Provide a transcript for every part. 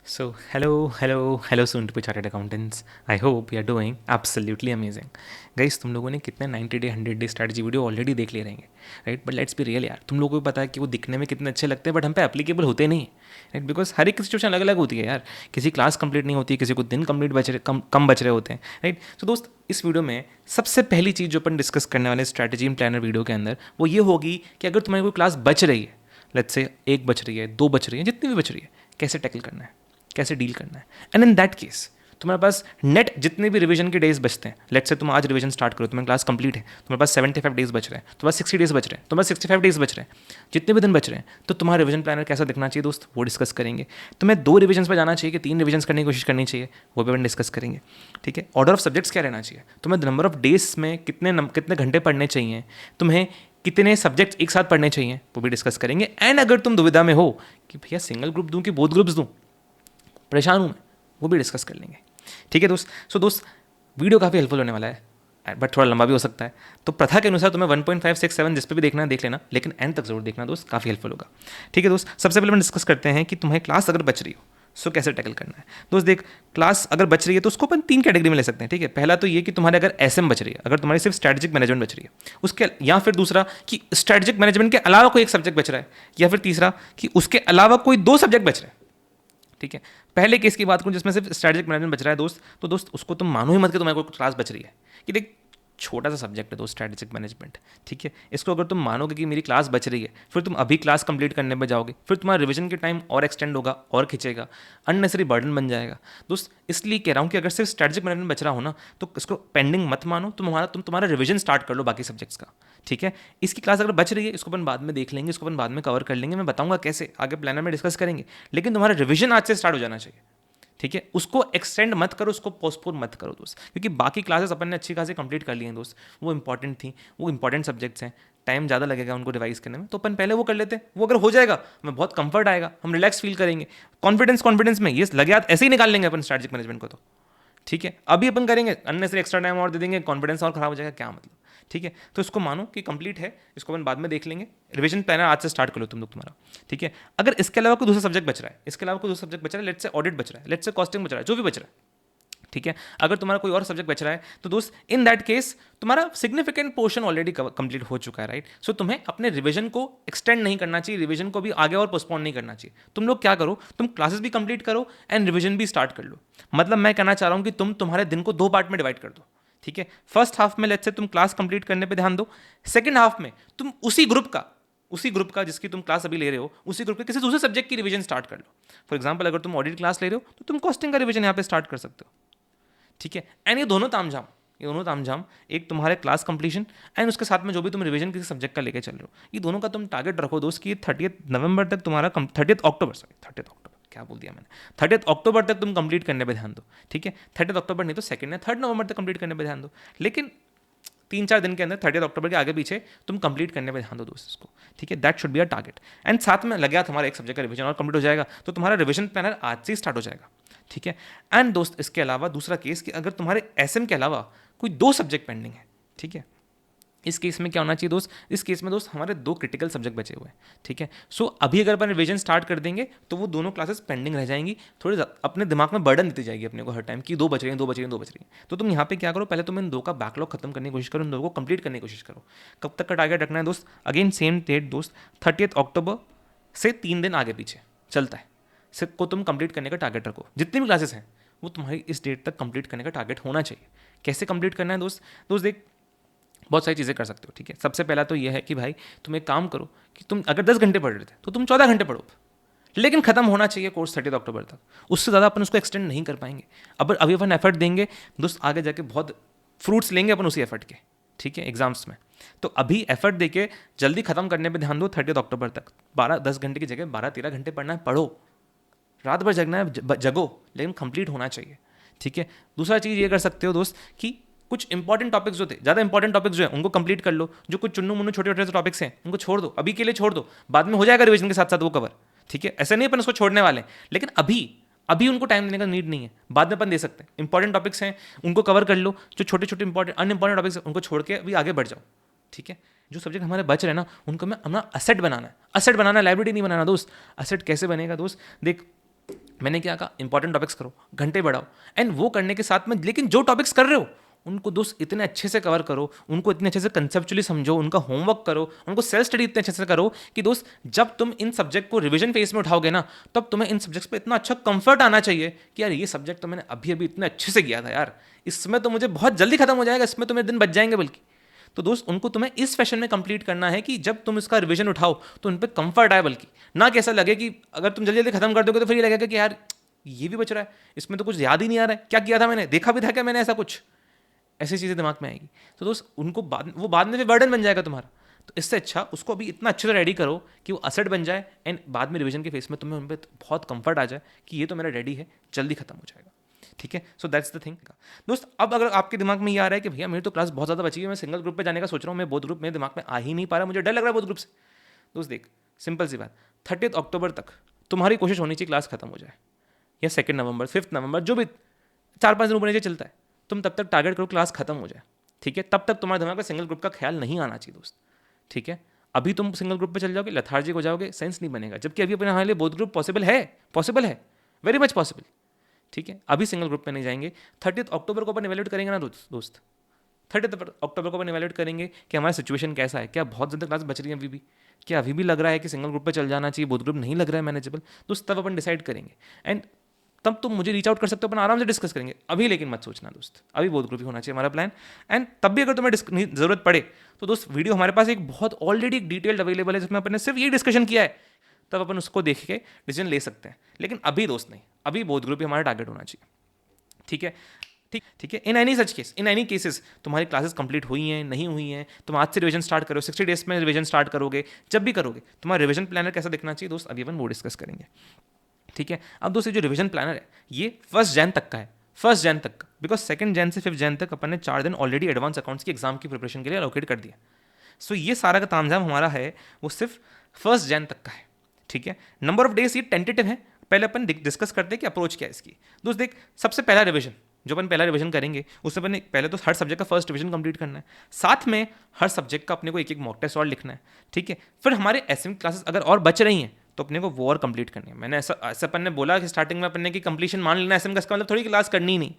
Hello, soon to be chartered accountants. I hope you are doing absolutely amazing. Guys, तुम लोगों ने कितने 90 day 100 day strategy video already देख ले रहेंगे, right? But let's be real यार, तुम लोगों को भी पता है कि वो दिखने में कितने अच्छे लगते हैं, बट हम पे एप्लीकेबल होते नहीं, राइट? बिकॉज हर एक सिचुएशन अलग अलग होती है यार. किसी क्लास कंप्लीट नहीं होती, किसी को दिन कंप्लीट बच रहे कम बच रहे होते हैं, राइट? तो दोस्त, इस वीडियो में सबसे पहली चीज़ जो अपन डिस्कस करने वाले स्ट्रैटेजी एंड प्लानर वीडियो के अंदर, वो ये होगी कि अगर तुम्हारी कोई क्लास बच रही है, लेट्स से एक बच रही है, दो बच रही है, जितनी भी बच रही है, कैसे टैकल करना है, कैसे डील करना है. एंड इन दैट केस तुम्हारे पास नेट जितने भी रिवीजन के डेज बचते हैं, लेट्स से तुम आज रिवीजन स्टार्ट करो, तुम्हारी क्लास कंप्लीट है, तुम्हारे पास 75 डेज बच रहे हैं, तुम्हारे पास 60 डेज बच रहे हैं, तुम्हारे पास 65 डेज बच रहे हैं, जितने भी दिन बच रहे हैं, तो तुम्हारा रिवीजन प्लानर कैसा दिखना चाहिए दोस्त, वो डिस्कस करेंगे. तुम्हें 2 रिवीजन पर जाना चाहिए कि 3 रिवीजन करने की कोशिश करनी चाहिए, वो भी अपन डिस्कस करेंगे. ठीक है, ऑर्डर ऑफ सब्जेक्ट्स क्या रहना चाहिए, तुम्हें नंबर ऑफ डेज में कितने घंटे पढ़ने चाहिए, तुम्हें कितने सब्जेक्ट्स एक साथ पढ़ने चाहिए, वो भी डिस्कस करेंगे. एंड अगर तुम दुविधा में हो कि भैया सिंगल ग्रुप दूं कि बोथ ग्रुप्स दूं, परेशान हूँ मैं, वो भी डिस्कस कर लेंगे. ठीक है दोस्त. सो दोस्त, वीडियो काफ़ी हेल्पफुल होने वाला है, बट थोड़ा लंबा भी हो सकता है. तो प्रथा के अनुसार तुम्हें 1.5 6 7 जिस पे भी देखना है देख लेना, लेकिन एंड तक जरूर देखना दोस्त, काफ़ी हेल्पफुल होगा. ठीक है दोस्त, सबसे पहले हम डिस्कस करते हैं कि तुम्हें क्लास अगर बच रही हो सो कैसे टैकल करना है. दोस्त देख, क्लास अगर बच रही है तो उसको अपन 3 कैटेगरी में ले सकते हैं. ठीक है, पहला तो ये कि तुम्हारे अगर एसएम बच रही है, अगर तुम्हारी सिर्फ स्ट्रेटेजिक मैनेजमेंट बच रही है उसके, या फिर दूसरा कि स्ट्रेटेजिक मैनेजमेंट के अलावा कोई एक सब्जेक्ट बच रहा है, या फिर तीसरा कि उसके अलावा कोई 2 सब्जेक्ट बच रहे हैं. ठीक है, पहले केस की बात करूं जिसमें सिर्फ स्ट्रेटेजिक मैनेजमेंट बच रहा है दोस्त, तो दोस्त उसको तुम मानो ही मत कि तुम्हारे को क्लास बच रही है. कि देख, छोटा सा सब्जेक्ट है दोस्त स्ट्रेटेजिक मैनेजमेंट. ठीक है, इसको अगर तुम मानोगे कि मेरी क्लास बच रही है, फिर तुम अभी क्लास कंप्लीट करने में जाओगे, फिर तुम्हारा रिवीजन के टाइम और एक्सटेंड होगा और खिंचेगा, अननेसरी बर्डन बन जाएगा. दोस्त इसलिए कह रहा हूँ कि अगर सिर्फ स्ट्रेटेजिक मैनेजमेंट बच रहा हो ना, तो इसको पेंडिंग मत मानो, तुम्हारा रिवीजन स्टार्ट कर लो बाकी सब्जेक्ट्स का. ठीक है, इसकी क्लास अगर बच रही है इसको अपन बाद में देख लेंगे, इसको अपन बाद में कवर कर लेंगे, मैं बताऊंगा कैसे, आगे प्लानर में डिस्कस करेंगे. लेकिन तुम्हारा रिवीजन आज से स्टार्ट हो जाना चाहिए. ठीक है, उसको एक्सटेंड मत करो, उसको पोस्टपोन मत करो दोस्त, क्योंकि बाकी क्लासेस अपन ने अच्छी खासी कंप्लीट कर ली हैं दोस्त, वो इंपॉर्टेंट थी, वो इंपॉर्टेंट सब्जेक्ट्स हैं, टाइम ज़्यादा लगेगा उनको रिवाइज करने में, तो अपन पहले वो कर लेते हैं. वो अगर हो जाएगा हमें बहुत कंफर्ट आएगा, हम रिलैक्स फील करेंगे, कॉन्फिडेंस में ये लगे हाथ ऐसे ही निकाल लेंगे अपन स्ट्रेटेजिक मैनेजमेंट को. तो ठीक है, अभी अपन करेंगे अननेसरी एक्स्ट्रा टाइम और दे देंगे, कॉन्फिडेंस और खराब हो जाएगा, क्या मतलब. ठीक है, तो इसको मानो कि कंप्लीट है, इसको अपन बाद में देख लेंगे. रिवीजन प्लानर आज से स्टार्ट कर लो तुम लोग तुम्हारा. ठीक है, अगर इसके अलावा कोई दूसरा सब्जेक्ट बच रहा है, इसके अलावा कोई दूसरा सब्जेक्ट बच रहा है, लेट्स से ऑडिट बच रहा है, लेट्स से कॉस्टिंग बच रहा है, जो भी बच रहा है. ठीक है, अगर तुम्हारा कोई और सब्जेक्ट बच रहा है तो दोस्त इन दैट केस तुम्हारा सिग्निफिकेंट पोर्शन ऑलरेडी कंप्लीट हो चुका है, राइट? सो तुम्हें अपने रिवीजन को एक्सटेंड नहीं करना चाहिए, रिवीजन को भी आगे और पोस्टपोन नहीं करना चाहिए. तुम लोग क्या करो, तुम क्लासेस भी कंप्लीट करो एंड रिवीजन भी स्टार्ट कर लो. मतलब मैं कहना चाह रहा हूँ कि तुम तुम्हारे दिन को 2 पार्ट में डिवाइड कर दो. ठीक है, फर्स्ट हाफ में लेट्स से तुम क्लास कंप्लीट करने पे ध्यान दो, सेकंड हाफ में तुम उसी ग्रुप का जिसकी तुम क्लास अभी ले रहे हो, उसी ग्रुप के किसी दूसरे सब्जेक्ट की रिवीजन स्टार्ट कर लो. फॉर एग्जांपल, अगर तुम ऑडिट क्लास ले रहे हो तो तुम कॉस्टिंग का रिवीजन यहाँ पे स्टार्ट कर सकते हो. ठीक है, एंड ये दोनों तामझाम एक तुम्हारे क्लास कंप्लीशन एंड उसके साथ में जो भी तुम रिवीजन किसी सब्जेक्ट का लेके चल रहे हो, ये दोनों का तुम टारगेट रखो दोस्त कि 30 नवंबर तक तुम्हारा 30 अक्टूबर क्या बोल दिया मैंने, 30 अक्टूबर तक तुम कंप्लीट करने पे ध्यान दो. ठीक है, 30 अक्टूबर नहीं तो 2 या 3 नवंबर तक कंप्लीट करने पे ध्यान दो, लेकिन 3-4 दिन के अंदर 30 अक्टूबर के आगे पीछे तुम कंप्लीट करने पे ध्यान दो दोस्त इसको. ठीक है, that should be a target. And साथ में लगे तुम्हारा एक सब्जेक्ट का रिवीजन और कंप्लीट हो जाएगा, तो तुम्हारा रिवीजन प्लानर आज से ही स्टार्ट हो जाएगा. ठीक है, एंड दोस्त इसके अलावा दूसरा केस कि अगर तुम्हारे एसएम के अलावा कोई 2 सब्जेक्ट पेंडिंग है. ठीक है, इस केस में क्या होना चाहिए दोस्त, इस केस में दोस्त हमारे 2 क्रिटिकल सब्जेक्ट बचे हुए हैं. ठीक है, सो अभी अगर अपन रिवीजन स्टार्ट कर देंगे तो वो दोनों क्लासेस पेंडिंग रह जाएंगी, थोड़ी अपने दिमाग में बर्डन देती जाएगी अपने को हर टाइम कि 2 बच रही हैं. तो तुम यहाँ पे क्या करो, पहले तुम इन 2 का बैकलॉग खत्म करने की कोशिश करो, इन 2 को कंप्लीट करने की कोशिश करो. कब तक का टारगेट रखना है दोस्त, अगेन सेम डेट दोस्त, 30 अक्टूबर से 3 दिन आगे पीछे चलता है, सिर्फ को तुम कंप्लीट करने का टारगेट रखो. जितनी भी क्लासेस हैं वो तुम्हारी इस डेट तक कंप्लीट करने का टारगेट होना चाहिए. कैसे कंप्लीट करना है दोस्त देख, बहुत सारी चीज़ें कर सकते हो. ठीक है, सबसे पहला तो ये है कि भाई तुम एक काम करो कि तुम अगर 10 घंटे पढ़ रहे थे तो तुम 14 घंटे पढ़ो, लेकिन खत्म होना चाहिए कोर्स 30 अक्टूबर तक. उससे ज़्यादा अपन उसको एक्सटेंड नहीं कर पाएंगे. अब अभी अपन एफर्ट देंगे दोस्त, आगे जाके बहुत फ्रूट्स लेंगे अपन उसी एफर्ट के. ठीक है, एग्जाम्स में. तो अभी एफर्ट देके जल्दी खत्म करने पे ध्यान दो. 30 अक्टूबर तक 10 घंटे की जगह 12-13 घंटे पढ़ना है, पढ़ो. रात भर जगना है, जगो, लेकिन कंप्लीट होना चाहिए. ठीक है, दूसरा चीज़ ये कर सकते हो दोस्त कि कुछ इंपॉर्टेंट टॉपिक्स जो थे, ज़्यादा इंपॉर्टेंट टॉपिक्स जो है उनको कंप्लीट कर लो. जो कुछ चुन्नू मुन्नू छोटे छोटे टॉपिक्स हैं उनको छोड़ दो, अभी के लिए छोड़ दो, बाद में हो जाएगा रिवीजन के साथ साथ वो कवर. ठीक है, ऐसा नहीं अपन उसको छोड़ने वाले, लेकिन अभी उनको टाइम देने का नीड नहीं है, बाद में अपन दे सकते हैं. इंपॉर्टेंट टॉपिक्स हैं उनको कवर कर लो, जो छोटे छोटे इंपॉर्टेंट अनइंपॉर्टेंट टॉपिक्स हैं उनको छोड़ के अभी आगे बढ़ जाओ. ठीक है, जो सब्जेक्ट हमारे बच रहे हैं ना उनको मैं अपना असेट बनाना है, लाइब्रेरी नहीं बनाना दोस्त. असेट कैसे बनेगा दोस्त, देख मैंने क्या कहा, इंपॉर्टेंट टॉपिक्स करो, घंटे बढ़ाओ, एंड वो करने के साथ में लेकिन जो टॉपिक्स कर रहे हो उनको दोस्त इतने अच्छे से कवर करो, उनको इतने अच्छे से कंसेप्चुअली समझो, उनका होमवर्क करो, उनको सेल्फ स्टडी इतने अच्छे से करो कि दोस्त जब तुम इन सब्जेक्ट को रिवीजन फेज में उठाओगे ना, तब तुम्हें इन सब्जेक्ट्स पे इतना अच्छा कंफर्ट आना चाहिए कि यार ये सब्जेक्ट तो मैंने अभी अभी इतने अच्छे से किया था यार, इसमें तो मुझे बहुत जल्दी खत्म हो जाएगा, इसमें तो मेरे दिन बच जाएंगे बल्कि। तो दोस्त उनको तुम्हें इस फैशन में कंप्लीट करना है कि जब तुम इसका रिवीजन उठाओ तो उन पर कंफर्ट आए, बल्कि ना कि ऐसा लगे कि अगर तुम जल्दी जल्दी खत्म कर दोगे तो फिर ये लगेगा कि यार ये भी बच रहा है, इसमें तो कुछ याद ही नहीं आ रहा है, क्या किया था मैंने, देखा भी था क्या मैंने ऐसा कुछ, ऐसी चीज़ें दिमाग में आएगी। तो दोस्त उनको बाद में फिर बर्डन बन जाएगा तुम्हारा। तो इससे अच्छा उसको अभी इतना अच्छे से रेडी करो कि वो असट बन जाए, एंड बाद में रिवीजन के फेस में तुम्हें उन पर बहुत कंफर्ट आ जाए कि ये तो मेरा रेडी है, जल्दी खत्म हो जाएगा। ठीक है, सो दैट्स द थिंग दोस्त। अब अगर आपके दिमाग में ये आ रहा है कि भैया मेरी तो क्लास बहुत ज़्यादा बची है, मैं सिंगल ग्रुप पे जाने का सोच रहा हूँ, मैं बोथ ग्रुप मेरे दिमाग में आ ही नहीं पा रहा, मुझे डर लग रहा है बोथ ग्रुप से। दोस्त देख, सिंपल सी बात, 30 अक्टूबर तक तुम्हारी कोशिश होनी चाहिए क्लास खत्म हो जाए, या 2 नवंबर 5 नवंबर जो भी 4-5 दिन ऊपर नीचे चलता है, तुम तब तक टारगेट करो क्लास खत्म हो जाए। ठीक है, तब तक तुम्हारे दिमाग में सिंगल ग्रुप का ख्याल नहीं आना चाहिए दोस्त। ठीक है, अभी तुम सिंगल ग्रुप पे चल जाओगे, लथार्जिक हो जाओगे, सेंस नहीं बनेगा, जबकि अभी अपने हमारे लिए बोथ ग्रुप पॉसिबल है, वेरी मच पॉसिबल। ठीक है, अभी सिंगल ग्रुप पे नहीं जाएंगे, 30 अक्टूबर को अपन इवेल्यूएट करेंगे ना दोस्त, 30 अक्टूबर को अपन इवेल्यूएट करेंगे कि हमारा सिचुएशन कैसा है, क्या बहुत ज़्यादा क्लास बच रही है अभी भी, क्या अभी भी लग रहा है कि सिंगल ग्रुप पे चल जाना चाहिए, बोथ ग्रुप नहीं लग रहा है मैनेजेबल, दोस्त तब अपन डिसाइड करेंगे, एंड तब तुम मुझे रीच आउट कर सकते हो, अपन आराम से डिस्कस करेंगे। अभी लेकिन मत सोचना दोस्त, अभी बोथ ग्रुप ही होना चाहिए हमारा प्लान, एंड तब भी अगर तुम्हें ज़रूरत पड़े तो दोस्त वीडियो हमारे पास एक बहुत ऑलरेडी एक डिटेल्ड अवेलेबल है, जिसमें अपन ने सिर्फ ये डिस्कशन किया है, तब अपन उसको देख के डिसीजन ले सकते हैं। लेकिन अभी दोस्त नहीं, अभी बोथ ग्रुप ही हमारा टारगेट होना चाहिए। ठीक है, ठीक है, in any such case, in any cases तुम्हारी क्लासेस कंप्लीट हुई हैं नहीं हुई हैं, तुम आज से रिवीजन स्टार्ट करो, 60 डेज में रिवीजन स्टार्ट करोगे, जब भी करोगे तुम्हारा रिवीजन प्लानर कैसा दिखना चाहिए दोस्त, अभी अपन वो डिस्कस करेंगे। ठीक है, अब दोस्तों जो रिवीजन प्लानर है ये 1 जैन तक का है, 1 जैन तक का, बिकॉज 2 जैन से 5 जैन तक अपन ने 4 दिन ऑलरेडी एडवांस अकाउंट्स की एग्जाम की प्रिपरेशन के लिए अलोकेट कर दिया। सो ये सारा का तामझाम हमारा है वो सिर्फ 1 जैन तक का है। ठीक है, नंबर ऑफ डेज ये टेंटेटिव है, पहले अपन डिस्कस करते हैं कि अप्रोच क्या है इसकी। दोस्त देख, सबसे पहला रिवीजन जो अपन पहला रिवीजन करेंगे उसमें अपन पहले तो हर सब्जेक्ट का फर्स्ट रिवीजन कंप्लीट करना है, साथ में हर सब्जेक्ट का अपने को एक मॉक टेस्ट और लिखना है। ठीक है, फिर हमारे एसएम क्लासेस अगर और बच रही हैं तो अपने को वो और कंप्लीट करनी है। मैंने ऐसा अपन ने बोला कि स्टार्टिंग में अपन ने कि कंप्लीशन मान लेना एसएम का, इसका मतलब थोड़ी क्लास करनी ही नहीं,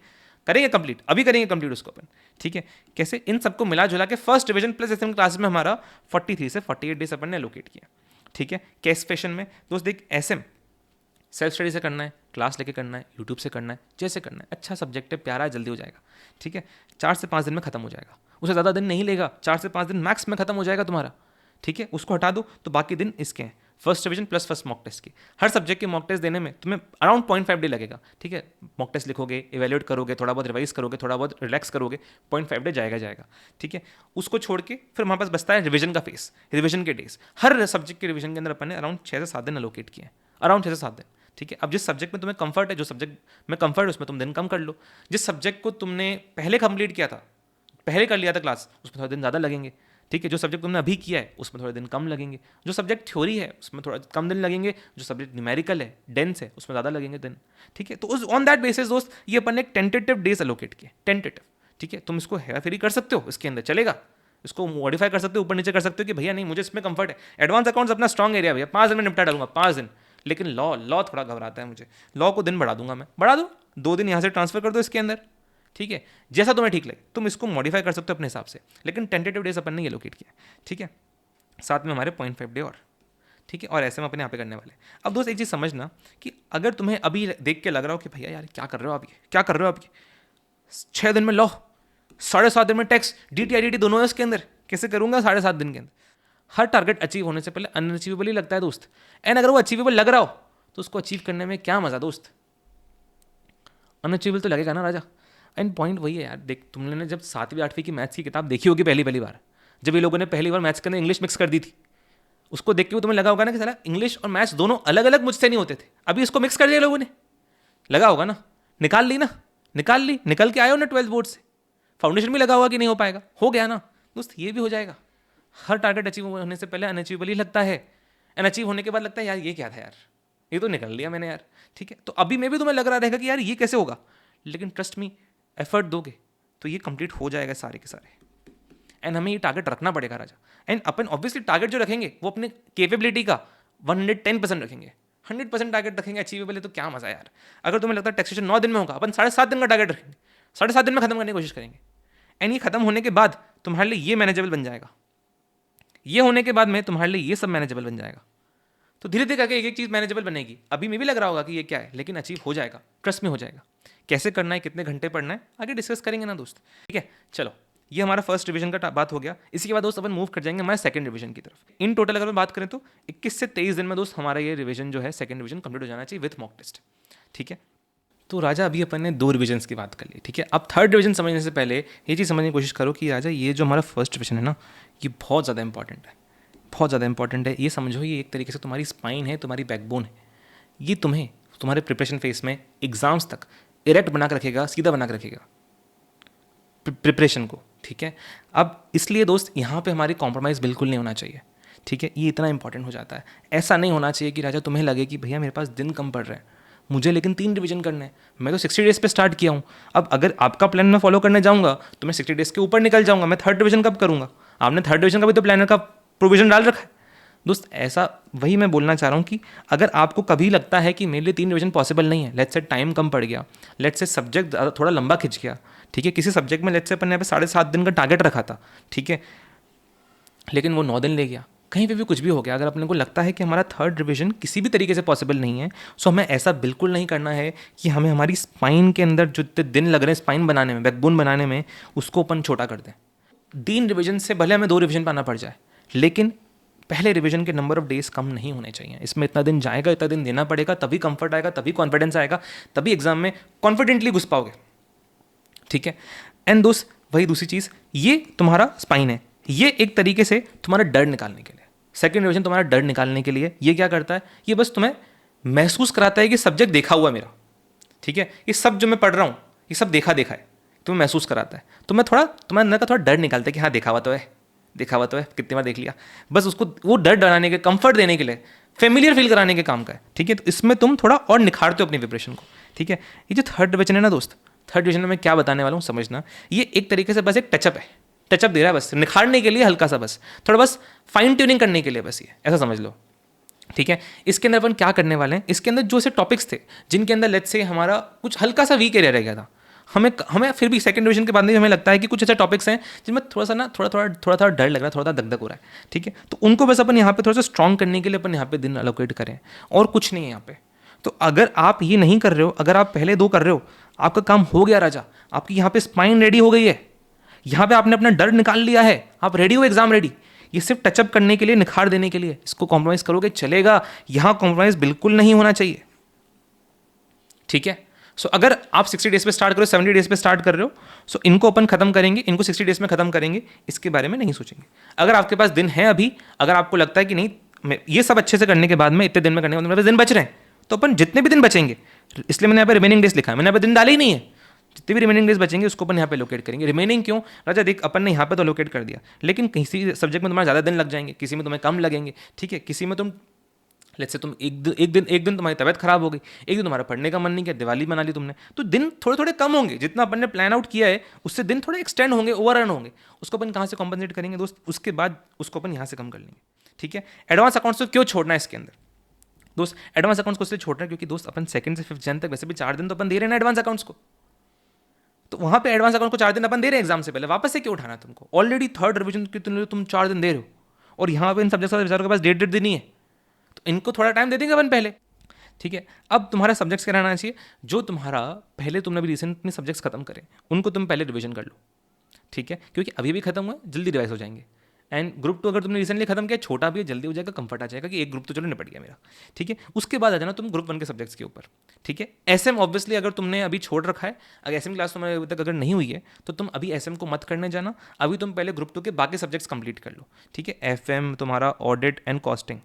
करेंगे कंप्लीट, अभी करेंगे कंप्लीट उसको अपन। ठीक है, कैसे इन सबको मिला जुला के first revision plus SM class में हमारा 43 से 48 डेज अपन ने एलोकेट किया। ठीक है, कैस फैशन में दोस्त देख, एसएम सेल्फ स्टडी से करना है, क्लास लेके करना है, यूट्यूब से करना है, जैसे करना है, अच्छा सब्जेक्ट है, प्यारा है, जल्दी हो जाएगा। ठीक है, 4 से 5 दिन में खत्म हो जाएगा, उससे ज़्यादा दिन नहीं लेगा, 4 से 5 दिन मैक्स में खत्म हो जाएगा तुम्हारा। ठीक है, उसको हटा दो तो बाकी दिन इसके हैं, first revision plus first mock test की। हर सब्जेक्ट के मॉक टेस्ट देने में तुम्हें अराउंड 0.5 डे लगेगा। ठीक है, मॉक टेस्ट लिखोगे, इवेल्यूएट करोगे, थोड़ा बहुत रिवाइज करोगे, थोड़ा बहुत रिलैक्स करोगे, 0.5 डे जाएगा। ठीक है, उसको छोड़ के फिर हमारे पास बचता है रिवीजन का फेस, रिवीजन के डेज। हर सब्जेक्ट के रिवीजन के अंदर अपन ने अराउंड 6 से 7 दिन एलोकेट किए हैं, अराउंड 6 से 7 दिन। ठीक है, अब जिस सब्जेक्ट में तुम्हें कंफर्ट है, जो सब्जेक्ट में कंफर्ट है उसमें तुम दिन कम कर लो, जिस सब्जेक्ट को तुमने पहले कंप्लीट किया था, पहले कर लिया था क्लास, उसमें थोड़ा दिन ज़्यादा लगेंगे। ठीक है, जो सब्जेक्ट तुमने अभी किया है उसमें थोड़े दिन कम लगेंगे, जो सब्जेक्ट थ्योरी है उसमें थोड़ा कम दिन लगेंगे, जो सब्जेक्ट न्यूमेरिकल है, डेंस है, उसमें ज़्यादा लगेंगे दिन। ठीक है, तो उस ऑन दैट बेसिस दोस्त ये अपन ने एक टेंटेटिव डेज एलोकेट किए, टेंटेटिव। ठीक है, तुम इसको हेरा फेरी कर सकते हो, इसके अंदर चलेगा, इसको मॉडिफाई कर सकते हो, ऊपर नीचे कर सकते हो कि भैया नहीं मुझे इसमें कंफर्ट है। एडवांस अकाउंट्स अपना स्ट्रॉन्ग एरिया भैया, 5 दिन में निपटा डालूंगा, 5 दिन। लेकिन लॉ थोड़ा घबराता है मुझे, लॉ को दिन बढ़ा दूंगा मैं, बढ़ा दो, 2 दिन यहाँ से ट्रांसफर कर दो इसके अंदर। ठीक है, जैसा तुम्हें ठीक लगे तुम इसको मॉडिफाई कर सकते हो अपने हिसाब से, लेकिन टेंटेटिव डेज अपन ने एलोकेट किया। ठीक है, साथ में हमारे 0.5 डे और। ठीक है, और ऐसे में अपने यहाँ पे करने वाले। अब दोस्त एक चीज़ समझना कि अगर तुम्हें अभी देख के लग रहा हो कि भैया यार क्या कर रहे हो आप, ये क्या कर रहे हो आप, 6 दिन में लॉ, 7.5 दिन में टैक्स, DT IDT दोनों है इसके अंदर, कैसे करूँगा 7.5 दिन के अंदर। हर टारगेट अचीव होने से पहले अनअचीवेबल ही लगता है दोस्त, एंड अगर वो अचीवेबल लग रहा हो तो उसको अचीव करने में क्या मज़ा दोस्त, अनअचीवेबल तो लगेगा ना राजा। एंड पॉइंट वही है यार, देख तुमने ने जब 7वीं 8वीं की मैथ्स की किताब देखी होगी पहली बार, जब ये लोगों ने पहली बार मैथ्स के अंदर इंग्लिश मिक्स कर दी थी, उसको देख के तुम्हें लगा होगा ना कि साला इंग्लिश और मैथ्स दोनों अलग अलग मुझसे नहीं होते थे, अभी इसको मिक्स कर दिया लोगों ने, लगा होगा ना, निकाल ली ना, निकल के आए हो ना 12th बोर्ड से, फाउंडेशन भी लगा हुआ कि नहीं हो पाएगा, हो गया ना दोस्त, ये भी हो जाएगा। हर टारगेट अचीव होने से पहले अनअचीवेबल ही लगता है, एंड अचीव होने के बाद लगता है यार ये क्या था यार, ये तो निकल लिया मैंने यार। ठीक है, तो अभी में भी तुम्हें लग रहा रहेगा कि यार ये कैसे होगा, लेकिन ट्रस्ट मी एफर्ट दोगे तो ये कंप्लीट हो जाएगा सारे के सारे, एंड हमें ये टारगेट रखना पड़ेगा राजा। एंड अपन ऑब्वियसली टारगेट जो रखेंगे वो अपने कैपेबिलिटी का 110% रखेंगे, 100% टारगेट रखेंगे अचीवेबल है तो क्या मजा यार। अगर तुम्हें लगता है टैक्सेशन 9 दिन में होगा, अपन 7.5 दिन का टारगेट रखेंगे, 7.5 दिन में खत्म करने की कोशिश करेंगे। एंड ये खत्म होने के बाद तुम्हारे लिए ये मैनेजेबल बन जाएगा, ये होने के बाद में तुम्हारे लिए ये सब मैनेजेबल बन जाएगा। तो धीरे धीरे करके एक एक चीज़ मैनेजेबल बनेगी। अभी में भी लग रहा होगा कि ये क्या है, लेकिन अचीव हो जाएगा, ट्रस्ट में हो जाएगा। कैसे करना है, कितने घंटे पढ़ना है, आगे डिस्कस करेंगे ना दोस्त, ठीक है। चलो, ये हमारा फर्स्ट रिवीजन का बात हो गया। इसी के बाद दोस्त अपन मूव कर जाएंगे हमारे सेकंड रिवीजन की तरफ। इन टोटल अगर मैं बात करें तो 21 से 23 दिन में दोस्त हमारा ये रिवीजन जो है सेकंड रिवीजन कंप्लीट हो जाना चाहिए विथ मॉक टेस्ट, ठीक है। तो राजा अभी अपन ने 2 रिविजन्स की बात कर ली, ठीक है। अब थर्ड रिवीजन समझने से पहले ये चीज़ समझने की कोशिश करो कि राजा ये जो हमारा फर्स्ट रिवीजन है ना, ये बहुत ज़्यादा इंपॉर्टेंट है, बहुत ज़्यादा इंपॉर्टेंट है। ये समझो, ये एक तरीके से तुम्हारी स्पाइन है, तुम्हारी बैकबोन है। ये तुम्हें तुम्हारे प्रिपरेशन फेज में एग्जाम्स तक इरेक्ट बना कर रखेगा, सीधा बना कर रखेगा प्रिपरेशन को, ठीक है। अब इसलिए दोस्त यहाँ पे हमारी कॉम्प्रोमाइज़ बिल्कुल नहीं होना चाहिए, ठीक है। ये इतना इंपॉर्टेंट हो जाता है। ऐसा नहीं होना चाहिए कि राजा तुम्हें लगे कि भैया मेरे पास दिन कम पड़ रहे हैं, मुझे लेकिन 3 रिवीजन करने हैं, मैं तो 60 डेज़ पे स्टार्ट किया हूँ। अब अगर आपका प्लान मैं फॉलो करने जाऊँगा तो मैं 60 डेज़ के ऊपर निकल जाऊँगा, मैं थर्ड रिवीजन कब करूँगा? आपने थर्ड रिवीजन का भी तो प्लानर का प्रोविजन डाल रखा है दोस्त। ऐसा वही मैं बोलना चाह रहा हूँ कि अगर आपको कभी लगता है कि मेरे लिए 3 रिवीजन पॉसिबल नहीं है, लेट्स से टाइम कम पड़ गया, लेट्स से सब्जेक्ट थोड़ा लंबा खिंच गया, ठीक है। किसी सब्जेक्ट में लेट्स से अपन ने 7.5 दिन का टारगेट रखा था, ठीक है, लेकिन वो 9 दिन ले गया, कहीं पे भी कुछ भी हो गया। अगर अपने को लगता है कि हमारा थर्ड रिवीजन किसी भी तरीके से पॉसिबल नहीं है, सो हमें ऐसा बिल्कुल नहीं करना है कि हमें हमारी स्पाइन के अंदर जो इतने दिन लग रहे हैं स्पाइन बनाने में, बैकबोन बनाने में, उसको अपन छोटा कर दें। 3 रिवीजन से भले हमें 2 रिवीजन पाना पड़ जाए, लेकिन पहले रिवीजन के नंबर ऑफ डेज कम नहीं होने चाहिए। इसमें इतना दिन जाएगा, इतना दिन देना पड़ेगा, तभी कंफर्ट आएगा, तभी कॉन्फिडेंस आएगा, तभी एग्जाम में कॉन्फिडेंटली घुस पाओगे, ठीक है। एंड दोस्त वही दूसरी चीज़, ये तुम्हारा स्पाइन है, ये एक तरीके से तुम्हारा डर निकालने के लिए, सेकंड रिवीजन तुम्हारा डर निकालने के लिए ये क्या करता है, ये बस तुम्हें महसूस कराता है कि सब्जेक्ट देखा हुआ मेरा, ठीक है। ये सब जो मैं पढ़ रहा हूँ ये सब देखा देखा है, तुम्हें महसूस कराता है। तो मैं थोड़ा तुम्हारे अंदर का थोड़ा डर निकालता है कि हाँ देखा हुआ तो है, देखा हुआ तो है, कितनी बार देख लिया, बस उसको वो डर डराने के, कंफर्ट देने के लिए, फेमिलियर फील कराने के काम का है, ठीक है। तो इसमें तुम थोड़ा और निखारते हो अपनी प्रिपरेशन को, ठीक है। ये जो थर्ड डिवीजन है ना दोस्त, थर्ड डिवीजन में मैं क्या बताने वाला हूँ समझना, ये एक तरीके से बस एक टचअप है, टचअप दे रहा है बस निखारने के लिए, हल्का सा बस थोड़ा बस फाइन ट्यूनिंग करने के लिए, बस ये ऐसा समझ लो, ठीक है। इसके अंदर अपन क्या करने वाले हैं, इसके अंदर जो से टॉपिक्स थे जिनके अंदर लेट्स से हमारा कुछ हल्का सा वीक एरिया रह गया था, हमें फिर भी सेकंड डिवीजन के बाद में हमें लगता है कि कुछ ऐसे टॉपिक्स हैं जिनमें थोड़ा सा ना थोड़ा डर लग रहा है, थोड़ा दगदग हो रहा है, ठीक है। तो उनको बस अपन यहाँ पे थोड़ा सा स्ट्रॉन्ग करने के लिए अपन यहाँ पे दिन अलोकेट करें, और कुछ नहीं है यहाँ पे। तो अगर आप ये नहीं कर रहे हो, अगर आप पहले 2 कर रहे हो, आपका काम हो गया राजा, आपकी यहाँ पे स्पाइन रेडी हो गई है, यहाँ पे आपने अपना डर निकाल लिया है, आप रेडी हो, एग्जाम रेडी। ये सिर्फ टचअप करने के लिए, निखार देने के लिए, इसको कॉम्प्रोमाइज करोगे चलेगा, यहाँ कॉम्प्रोमाइज बिल्कुल नहीं होना चाहिए, ठीक है। सो अगर आप 60 डेज पे स्टार्ट करो, 70 डेज पे स्टार्ट कर रहे हो, सो इनको अपन खत्म करेंगे, इनको 60 डेज में खत्म करेंगे, इसके बारे में नहीं सोचेंगे। अगर आपके पास दिन है अभी, अगर आपको लगता है कि नहीं ये सब अच्छे से करने के बाद में, इतने दिन में करने के बाद मेरे पास दिन बच रहे हैं, तो अपन जितने भी दिन बचेंगे, इसलिए मैंने यहाँ पे रिमेनिंग डेज लिखा है, मैंने यहाँ पे दिन डाले ही नहीं है, जितने भी रिमेनिंग डेज बचेंगे उसको अपन यहाँ पे लोकेट करेंगे। रिमेनिंग क्यों राजा, देख अपन ने यहाँ पे तो लोकेट कर दिया, लेकिन किसी सब्जेक्ट में तुम्हारे ज़्यादा दिन लग जाएंगे, किसी में तुम्हें कम लगेंगे, ठीक है। किसी में तुम लेट्स से तुम एक दिन तुम्हारी तबीयत खराब हो गई, एक दिन तुम्हारा पढ़ने का मन नहीं किया, दिवाली बना ली तुमने, तो दिन थोड़े थोड़े कम होंगे, जितना अपन ने प्लान आउट किया है उससे दिन थोड़े एक्सटेंड होंगे, ओवर रन होंगे, उसको अपन कहाँ से कॉम्पनसेट करेंगे दोस्त, उसके बाद उसको अपन यहाँ से कम कर लेंगे, ठीक है। एडवांस अकाउंट्स को क्यों छोड़ना है इसके अंदर दोस्त, एडवांस अकाउंट्स को इसलिए छोड़ रहे हैं क्योंकि दोस्त अपन 2 से 5 जन तक वैसे भी 4 दिन तो अपन दे रहे हैं ना एडवांस अकाउंट्स को, तो वहाँ पे एडवांस अकाउंट को 4 दिन अपन दे रहे हैं एग्जाम से पहले, वापस से क्यों उठाना है तुमको, ऑलरेडी थर्ड रिवीजन की तुम 4 दिन दे रहे हो, और यहाँ पे इन सब्जेक्ट्स का बेचारों के पास डेट दी नहीं है, तो इनको थोड़ा टाइम दे देंगे अपन पहले, ठीक है। अब तुम्हारा सब्जेक्ट्स क्या रहना चाहिए, जो तुम्हारा पहले तुमने अभी रिसेंटली सब्जेक्ट्स खत्म करें उनको तुम पहले रिवीजन कर लो, ठीक है, क्योंकि अभी भी खत्म हुआ जल्दी रिवाइज हो जाएंगे। एंड ग्रुप 2 अगर तुमने रिसेंटली खत्म किया, छोटा भी है, जल्दी हो जाएगा, कंफर्ट आ जाएगा कि एक ग्रुप तो चलो निपट गया मेरा, ठीक है। उसके बाद आ जाना तुम ग्रुप 1 के सब्जेक्ट्स के ऊपर, ठीक है। एसएम ऑब्वियसली अगर तुमने अभी छोड़ रखा है, अगर एसएम क्लास तुम्हारे अभी तक अगर नहीं हुई है, तो तुम अभी एसएम को मत करने जाना, अभी तुम पहले ग्रुप 2 के बाकी सब्जेक्ट्स कंप्लीट कर लो, ठीक है। एफएम तुम्हारा ऑडिट एंड कॉस्टिंग,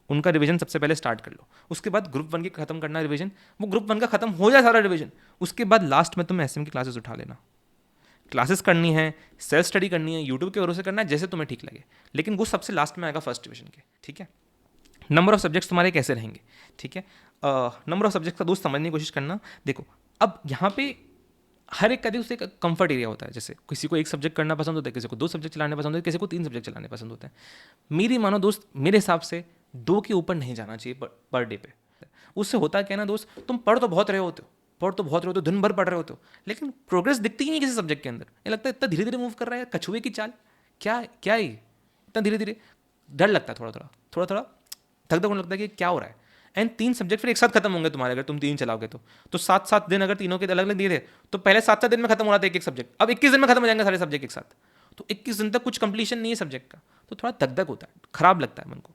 उनका रिवीजन सबसे पहले स्टार्ट कर लो, उसके बाद ग्रुप 1 की खत्म करना रिवीजन, वो ग्रुप 1 का खत्म हो जाए सारा रिवीजन, उसके बाद लास्ट में तुम एसएम की क्लासेस उठा लेना। क्लासेस करनी है, सेल्फ स्टडी करनी है, यूट्यूब के भरोसे करना है, जैसे तुम्हें ठीक लगे, लेकिन वो सबसे लास्ट में आएगा फर्स्ट डिवीजन के, ठीक है। नंबर ऑफ सब्जेक्ट्स तुम्हारे कैसे रहेंगे, ठीक है। नंबर ऑफ सब्जेक्ट्स का दोस्त समझने की कोशिश करना। देखो अब यहाँ पे हर एक का दोस्त एक कंफर्ट एरिया होता है, जैसे किसी को एक सब्जेक्ट करना पसंद होता है, किसी को 2 सब्जेक्ट चलाने पसंद होते हैं, किसी को 3 सब्जेक्ट चलाने पसंद होते हैं। मेरी मानो दोस्त, मेरे हिसाब से 2 के ऊपर नहीं जाना चाहिए पर डे पे, सकता है। उससे होता क्या है ना दोस्त, तुम पढ़ तो बहुत रहे होते हो, दिन भर पढ़ रहे होते हो, लेकिन प्रोग्रेस दिखती ही नहीं किसी सब्जेक्ट के अंदर। ये लगता है इतना धीरे धीरे मूव कर रहा है, कछुए की चाल, क्या क्या है इतना धीरे धीरे। डर लगता है थोड़ा थोड़ा धक धक होने लगता है कि क्या हो रहा है। एंड 3 सब्जेक्ट फिर एक साथ खत्म होंगे तुम्हारे, अगर तुम 3 चलाओगे तो 7-7 दिन अगर तीनों के अलग अलग दिए थे तो पहले 7-7 दिन में खत्म हो रहा था एक सब्जेक्ट, अब 21 दिन में खत्म हो जाएंगे सारे सब्जेक्ट एक साथ। तो 21 दिन तक कुछ कंप्लीशन नहीं है सब्जेक्ट का, तो थोड़ा धक धक होता है, खराब लगता है मन को।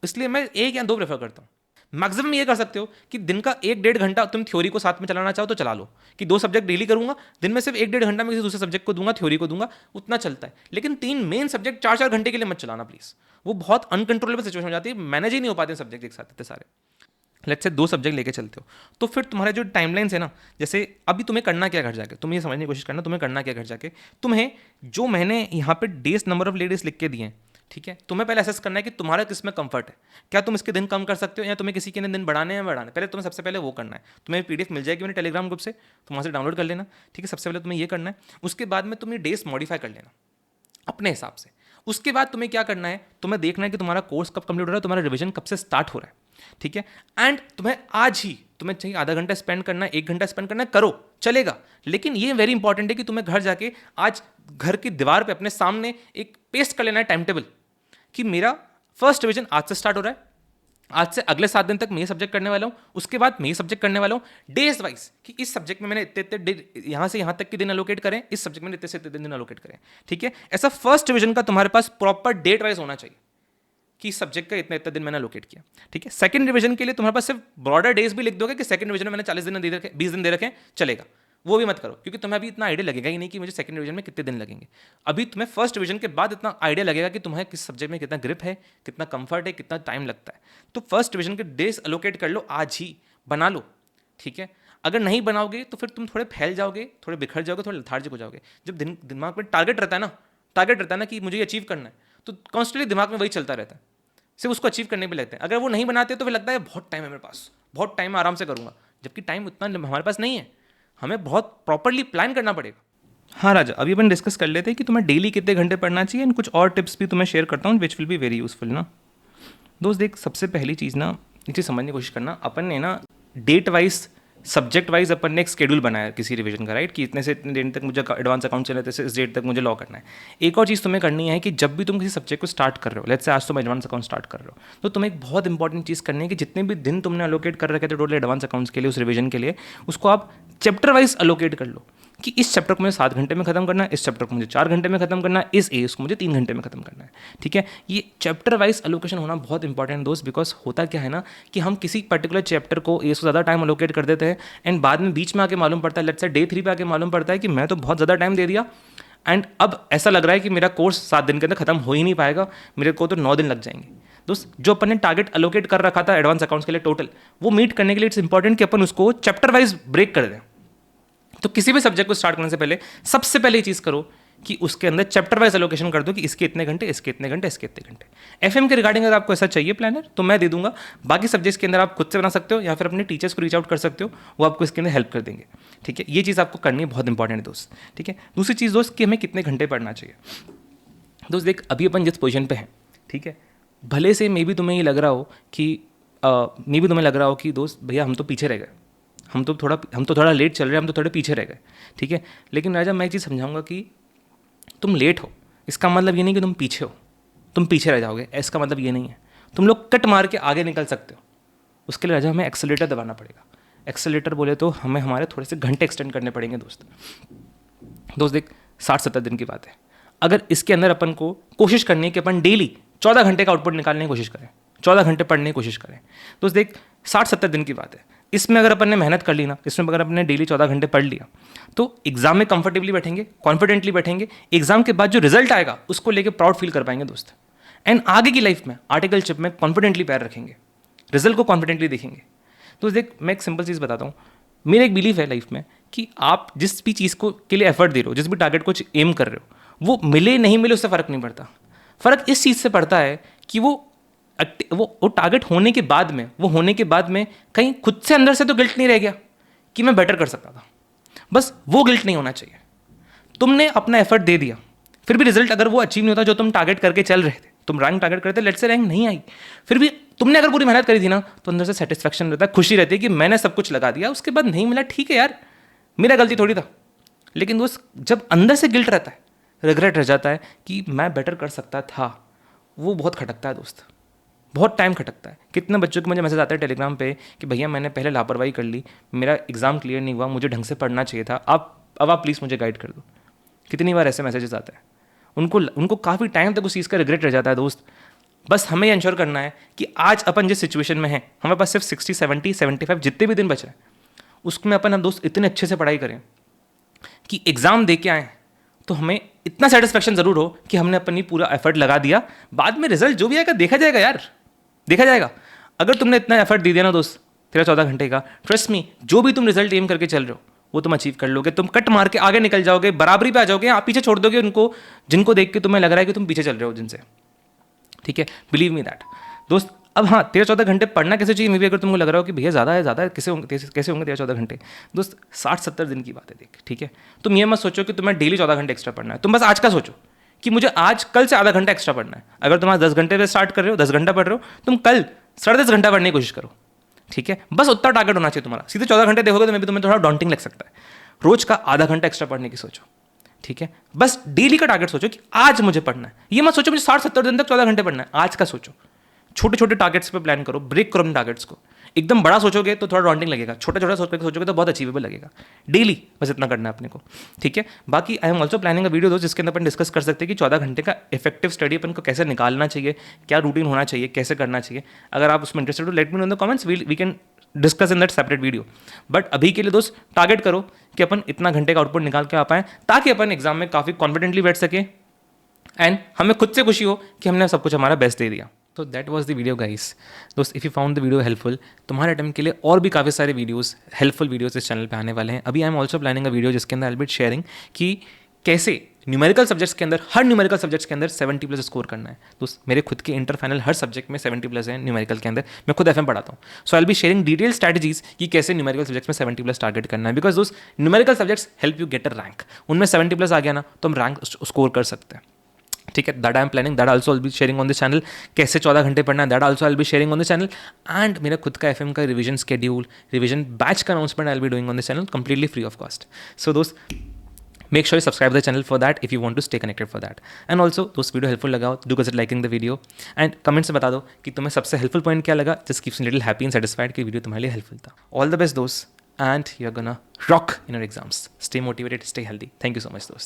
इसलिए मैं 1 या 2 प्रेफर करता हूँ। मैक्सिमम ये कर सकते हो कि दिन का 1-1.5 घंटा तुम थ्योरी को साथ में चलाना चाहो तो चला लो, कि 2 सब्जेक्ट डेली करूंगा, दिन में सिर्फ 1-1.5 घंटा मैं किसी दूसरे सब्जेक्ट को दूंगा, थ्योरी को दूंगा, उतना चलता है। लेकिन 3 मेन सब्जेक्ट 4-4 घंटे के लिए मत चलाना प्लीज, वो बहुत अनकंट्रोलेबल सिचुएशन हो जाती है, मैनेज ही नहीं हो पाते सब्जेक्ट एक साथ इतने सारे। लेट्स से 2 सब्जेक्ट लेके चलते हो, तो फिर तुम्हारे जो टाइमलाइंस है ना, जैसे अभी तुम्हें करना क्या घर जाके, तुम ये समझने की कोशिश करना तुम्हें करना क्या घर जाके। तुम्हें जो मैंने यहाँ पे डेज नंबर ऑफ लेडीज लिख के दिए हैं, ठीक है, तुम्हें पहले असेस करना है कि तुम्हारा किस में कंफर्ट है, क्या तुम इसके दिन कम कर सकते हो या तुम्हें किसी के दिन बढ़ाने हैं बढ़ाने। पहले तुम्हें सबसे पहले वो करना है। तुम्हें PDF मिल जाएगी मेरे टेलीग्राम ग्रुप से, तुम वहाँ से डाउनलोड कर लेना, ठीक है। सबसे पहले तुम्हें ये करना है, उसके बाद में तुम्हें डेज मॉडिफाई कर लेना अपने हिसाब से। उसके बाद तुम्हें क्या करना है, तुम्हें देखना है कि तुम्हारा कोर्स कब कंप्लीट हो रहा है, तुम्हारा रिवीजन कब से स्टार्ट हो रहा है, ठीक है। एंड तुम्हें आज ही, तुम्हें चाहिए आधा घंटा स्पेंड करना है, 1 घंटा स्पेंड करना है, करो, चलेगा। लेकिन ये वेरी इंपॉर्टेंट है कि तुम्हें घर जाके आज घर की दीवार पे अपने सामने एक पेस्ट कर लेना है टाइम टेबल, कि मेरा फर्स्ट रिवीजन आज से स्टार्ट हो रहा है, आज से अगले 7 दिन तक मैं ये सब्जेक्ट करने वाला हूँ, उसके बाद मैं ये सब्जेक्ट करने वाला हूँ, डेज वाइज, कि इस सब्जेक्ट में मैंने इतने यहाँ से यहाँ तक के दिन अलोकेट करें, इस सब्जेक्ट में इतने से इतने दिन अलोकेट करें, ठीक है। ऐसा फर्स्ट रिवीजन का तुम्हारे पास प्रॉपर डेट वाइज होना चाहिए कि इस सब्जेक्ट का इतना इतना दिन मैंने अलोकेट किया, ठीक है। सेकंड रिवीजन के लिए तुम्हारे पास सिर्फ ब्रॉडर डेज भी लिख दोगे कि सेकंड रिवीजन में मैंने 40 दिन दे रखे, 20 दिन दे रखे, चलेगा, वो भी मत करो, क्योंकि तुम्हें अभी इतना आइडिया लगेगा ही नहीं कि मुझे सेकंड डिवीजन में कितने दिन लगेंगे। अभी तुम्हें फर्स्ट डिवीजन के बाद इतना आइडिया लगेगा कि तुम्हें किस सब्जेक्ट में कितना ग्रिप है, कितना कंफर्ट है, कितना टाइम लगता है। तो फर्स्ट डिवीजन के डेज अलोकेट कर लो, आज ही बना लो, ठीक है। अगर नहीं बनाओगे तो फिर तुम थोड़े फैल जाओगे, थोड़े बिखर जाओगे, थोड़े लथार्जिक हो जाओगे। जब दिमाग में टारगेट रहता है ना कि मुझे ये अचीव करना है, तो कॉन्स्टेंटली दिमाग में वही चलता रहता है, सिर्फ उसको अचीव करने पे लगते हैं। अगर वो नहीं बनाते तो फिर लगता है बहुत टाइम है मेरे पास, बहुत टाइम आराम से करूंगा, जबकि टाइम उतना हमारे पास नहीं है, हमें बहुत प्रॉपरली प्लान करना पड़ेगा। हाँ राजा, अभी अपन डिस्कस कर लेते हैं कि तुम्हें डेली कितने घंटे पढ़ना चाहिए, एंड कुछ और टिप्स भी तुम्हें शेयर करता हूँ which will be very useful ना। दोस्त देख, सबसे पहली चीज़ ना, एक चीज़ समझने की कोशिश करना, अपन ने ना डेट वाइज, सब्जेक्ट वाइज अपन ने एक शेड्यूल बनाया किसी रिवीजन का, राइट, कि इतने से इतने दिन तक मुझे एडवांस अकाउंट चलना है, इस डेट तक मुझे लॉ करना है। एक और चीज़ तुम्हें करनी है कि जब भी तुम किसी सब्जेक्ट को स्टार्ट कर रहे हो, लेट्स से आज तुम एडवांस अकाउंट स्टार्ट कर रहे हो, तो तुम्हें एक बहुत इंपॉर्टेंट चीज़ करनी है कि जितने भी दिन तुमने अलोकेट कर रखे थे टोटल एडवांस अकाउंट्स के लिए, उस रिवीजन के लिए, उसको आप चैप्टर वाइज अलोकेट कर लो कि इस चैप्टर को मुझे 7 घंटे में खत्म करना है, इस चैप्टर को मुझे 4 घंटे में खत्म करना है, इस एज को मुझे 3 घंटे में खत्म करना है, ठीक है। ये चैप्टर वाइज अलोकेशन होना बहुत इंपॉर्टेंट दोस्त, बिकॉज होता क्या है ना कि हम किसी पर्टिकुलर चैप्टर को एज को ज़्यादा टाइम अलोकेट कर देते हैं, एंड बाद में बीच में आके मालूम पड़ता है, लेट्स से डे 3 पे आके मालूम पड़ता है कि मैं तो बहुत ज़्यादा टाइम दे दिया, एंड अब ऐसा लग रहा है कि मेरा कोर्स 7 दिन के अंदर खत्म हो ही नहीं पाएगा, मेरे को तो 9 दिन लग जाएंगे। दोस्त, जो अपन ने टारगेट अलोकेट कर रखा था एडवांस अकाउंट्स के लिए टोटल, वो मीट करने के लिए इट्स इंपॉर्टेंट कि अपन उसको चैप्टर वाइज ब्रेक कर दें। तो किसी भी सब्जेक्ट को स्टार्ट करने से पहले सबसे पहले ये चीज़ करो कि उसके अंदर चैप्टर वाइज एलोकेशन कर दो कि इसके इतने घंटे, इसके इतने घंटे, इसके इतने घंटे। एफएम के रिगार्डिंग अगर आपको ऐसा चाहिए प्लानर तो मैं दे दूंगा, बाकी सब्जेक्ट्स के अंदर आप खुद से बना सकते हो या फिर अपने टीचर्स को रीच आउट कर सकते हो, वो आपको इसके अंदर हेल्प कर देंगे, ठीक है। ये चीज़ आपको करनी बहुत इंपॉर्टेंट है दोस्त, ठीक है। दूसरी चीज़ दोस्त कि हमें कितने घंटे पढ़ना चाहिए। दोस्त देख, अभी अपन जिस पोजीशन पे हैं, ठीक है, भले से मे बी तुम्हें ये लग रहा हो कि दोस्त भैया हम तो पीछे रह गए, हम तो थोड़ा लेट चल रहे हैं, हम तो थोड़े पीछे रह गए, ठीक है। लेकिन राजा, मैं एक चीज़ समझाऊंगा कि तुम लेट हो, इसका मतलब ये नहीं कि तुम पीछे हो, तुम पीछे रह जाओगे, इसका मतलब ये नहीं है। तुम लोग कट मार के आगे निकल सकते हो। उसके लिए राजा हमें एक्सेलेरेटर दबाना पड़ेगा। एक्सेलेरेटर बोले तो हमें हमारे थोड़े से घंटे एक्सटेंड करने पड़ेंगे दोस्त देख, 60-70 दिन की बात है। अगर इसके अंदर अपन को कोशिश करनी है कि अपन डेली 14 घंटे का आउटपुट निकालने की कोशिश करें, 14 घंटे पढ़ने की कोशिश करें, दोस्त देख 60-70 दिन की बात है। इसमें अगर अपन ने मेहनत कर ली ना, इसमें अगर अपन ने डेली 14 घंटे पढ़ लिया, तो एग्जाम में कंफर्टेबली बैठेंगे, कॉन्फिडेंटली बैठेंगे, एग्जाम के बाद जो रिजल्ट आएगा उसको लेके प्राउड फील कर पाएंगे दोस्त। एंड आगे की लाइफ में आर्टिकलशिप में कॉन्फिडेंटली पैर रखेंगे, रिजल्ट को कॉन्फिडेंटली देखेंगे। तो देख, मैं एक सिंपल चीज़ बताता हूँ, मेरा एक बिलीफ है लाइफ में कि आप जिस भी चीज़ को के लिए एफर्ट दे रहे हो, जिस भी टारगेट को एम कर रहे हो, वो मिले नहीं मिले उससे फ़र्क नहीं पड़ता। फ़र्क इस चीज़ से पड़ता है कि वो टारगेट होने के बाद में कहीं खुद से अंदर से तो गिल्ट नहीं रह गया कि मैं बेटर कर सकता था। बस वो गिल्ट नहीं होना चाहिए। तुमने अपना एफर्ट दे दिया, फिर भी रिजल्ट अगर वो अचीव नहीं होता जो तुम टारगेट करके चल रहे थे, तुम रैंक टारगेट करते, लेट्स से रैंक नहीं आई, फिर भी तुमने अगर पूरी मेहनत करी थी ना तो अंदर से सेटिस्फैक्शन रहता है, खुशी रहती है कि मैंने सब कुछ लगा दिया, उसके बाद नहीं मिला, ठीक है यार, मेरा गलती थोड़ी था। लेकिन दोस्त जब अंदर से गिल्ट रहता है, रिग्रेट रह जाता है कि मैं बेटर कर सकता था, वो बहुत खटकता है दोस्त, बहुत टाइम खटकता है। कितने बच्चों के मुझे मैसेज आता है टेलीग्राम पे कि भैया मैंने पहले लापरवाही कर ली, मेरा एग्ज़ाम क्लियर नहीं हुआ, मुझे ढंग से पढ़ना चाहिए था, अब आप प्लीज़ मुझे गाइड कर दो। कितनी बार ऐसे मैसेजेस आते हैं, उनको काफ़ी टाइम तक उस चीज़ का रिग्रेट रह जाता है दोस्त। बस हमें ये इंश्योर करना है कि आज अपन जिस सिचुएशन में है, हमारे पास सिर्फ 60, 70, 75 जितने भी दिन बच रहे हैं, उसमें अपन हम दोस्त इतने अच्छे से पढ़ाई करें कि एग्ज़ाम दे के आए तो हमें इतना सेटिस्फैक्शन ज़रूर हो कि हमने अपनी पूरा एफर्ट लगा दिया। बाद में रिजल्ट जो भी आएगा देखा जाएगा यार, देखा जाएगा। अगर तुमने इतना एफर्ट दे दिया ना दोस्त 13-14 घंटे का, ट्रस्ट मी, जो भी तुम रिजल्ट एम करके चल रहे हो वो तुम अचीव कर लोगे। तुम कट मार के आगे निकल जाओगे, बराबरी पे आ जाओगे, आप पीछे छोड़ दोगे उनको जिनको देख के तुम्हें लग रहा है कि तुम पीछे चल रहे हो जिनसे, ठीक है, बिलीव मी दैट दोस्त। अब हाँ, 13-14 घंटे पढ़ना कैसे चाहिए, मे भी अगर तुमको लग रहा हो कि भैया ज़्यादा है, कैसे होंगे 13-14 घंटे दोस्त, 60-70 दिन की बात है देख, ठीक है। तुम ये मत सोचो कि तुम्हें डेली 14 घंटे एक्स्ट्रा पढ़ना है, तुम बस आज का सोचो कि मुझे आज कल से आधा घंटा एक्स्ट्रा पढ़ना है। अगर तुम आज 10 घंटे पे स्टार्ट कर रहे हो, 10 घंटा पढ़ रहे हो, तुम कल 10.5 घंटा पढ़ने की कोशिश करो, ठीक है। बस उतना टारगेट होना चाहिए तुम्हारा। सीधे 14 घंटे देखोगे तो मैं भी तुम्हें थोड़ा डॉन्टिंग लग सकता है। रोज का आधा घंटा एक्स्ट्रा पढ़ने की सोचो, ठीक है। बस डेली का टारगेट सोचो कि आज मुझे पढ़ना है। ये मत सोचो मुझे 60-70 दिन तक 14 घंटे पढ़ना है, आज का सोचो। छोटे छोटे टारगेट्स पे प्लान करो, ब्रेक करो अपने टारगेट्स को। एकदम बड़ा सोचोगे तो थोड़ा डॉन्टिंग लगेगा, छोटा छोटा सोचोगे तो बहुत अचीवेबल लगेगा। डेली बस इतना करना है अपने को, ठीक है। बाकी आई am also planning a video दोस्त जिसके अंदर अपन डिस्कस कर सकते हैं कि 14 घंटे का इफेक्टिव स्टडी अपन को कैसे निकालना चाहिए, क्या रूटीन होना चाहिए, कैसे करना चाहिए। अगर आप उसमें इंटरेस्टेड हो, let me know in the comments, we can discuss in that separate video. But अभी के लिए दोस्त टारगेट करो कि अपन इतना घंटे का आउटपुट निकाल के आ पाएँ, ताकि अपन एग्जाम में काफ़ी कॉन्फिडेंटली बैठ सके एंड हमें खुद से खुशी हो कि हमने सब कुछ हमारा बेस्ट दे दिया। तो that was the video guys. दोस्त if you found the video helpful, तुम्हारे अटेम्प्ट के लिए और भी काफ़ी सारे वीडियोस, हेल्पफुल वीडियोस इस चैनल पे आने वाले हैं। अभी I am also planning a video जिसके अंदर आई विल बी शेयरिंग कि कैसे न्यूमेरिकल सब्जेक्ट्स के अंदर, हर न्यूमेरिकल सब्जेक्ट्स के अंदर 70+ स्कोर करना है। दोस्त मेरे खुद के इंटर फाइनल हर सब्जेक्ट में 70+ है न्यूमेरिकल के अंदर, मैं खुद FM पढ़ाता हूँ। So I will be sharing detail strategies कि कैसे न्यूमेरिकल सब्जेक्ट्स में 70+ टारगेट करना है। बिकॉज दोस्त numerical subjects help you get a rank, उनमें 70+ आ गया ना तो हम रैंक स्कोर कर सकते हैं, ठीक है। That I am planning, that also I will be sharing on this channel. कैसे 14 घंटे पढ़ना है, that also I will be sharing on this channel. And मेरा खुद का FM का रिवीजन स्केड्यूल, रिवीजन बैच का announcement I will be doing on this channel completely free of cost. So दोस्त make sure you subscribe the channel for that if you want to stay connected for that. And also दोस्त video helpful लगा हो, do consider liking the video and comment से बता दो कि तुम्हें सबसे हेल्पफुल पॉइंट क्या लगा। just keeps me little happy and satisfied कि वीडियो तुम्हारे लिए हेल्पफुल था। all the best दोस्त and you're gonna rock in your exams. Stay motivated, stay healthy. Thank you so much दोस्त।